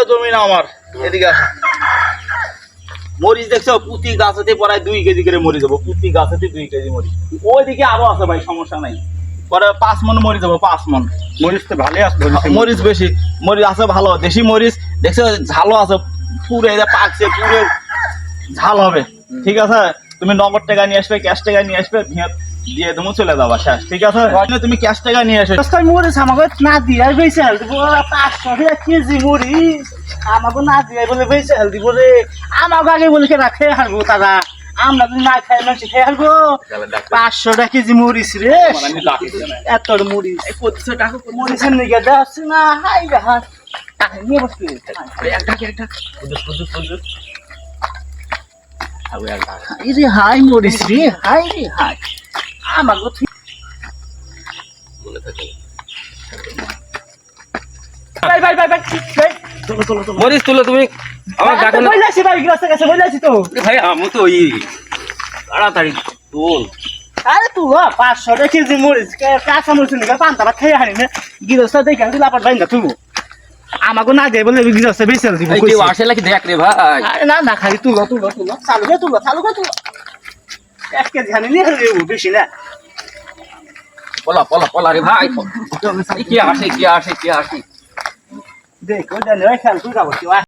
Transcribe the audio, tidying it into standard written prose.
জমি না আমার, এদিকে আসো। মরিচ দেখছো প্রতি গাছেতে প্রায় 2 কেজি করে মরিচ যাবো, প্রতি গাছেতে 2 কেজি মরিচ। ওইদিকে আরো আছে ভাই, সমস্যা নাই, পরে 5 মন মরিচ যাবো, 5 মন। মরিচ তো ভালোই আসবে। মরিচ বেশি, মরিচ আছে ভালো, দেশি মরিচ দেখছো, ঝালও আছে, পুরো এটা পাকছে, পুরো ঝাল হবে। ঠিক আছে, তুমি নগদ টাকা নিয়ে আসবে, ক্যাশ টাকা নিয়ে আসবে, দিয়ে তুমি চলে যাবা, শেষ। ঠিক আছে, তুমি ক্যাশ টাকা নিয়ে আসবে। মরিচ আমাকে না দিয়ে বেশি হেল দিব, 500 টাকা কেজি মরিচ আমাকে না দিয়ে বলে বেশি হেল দিব রে। আমাকে আগে বলে কে রাখে হারবো তারা, আমরা যদি না খাই মানুষ খেয়ে হারবো। 500 টাকা কেজি মরিচ রে, এত মরিচ মরিচের নিকে যাচ্ছে না। হাই রে হাই, নিয়ে বসবি হাই মরিচ রে, হাই রে হাই আমাকে ভাই ভাই ভাই ভাই মরিচ তুলো তুমি, আমার ডাকো না। বইলাছি ভাই, গ্লাসে কাছে বইলাছি তো ভাই আমি তো ওই তাড়াতাড়ি তুল। আরে তুই 500 টাকা কেজি মরিচ, কাঁচা মরিচ নিয়ে পান্তা ভাত খেয়ে হারি না, গিরস্তা দেখে তুই লাপাট ভাই না তুই আমাকে না দিয়ে বলে গিরস্তা বেশি দিব। কেউ আসে নাকি দেখ রে ভাই। আরে না না, খালি তুলো তুলো তুলো, চালু করে তুলো, চালু করে তুলো। 1 কেজি হানি নিয়ে বেশি না। পলা পলা পলা রে ভাই, কে আসে কে আসে কে আসে। দেখ ওই জানে খেয়াল তুই যাবো।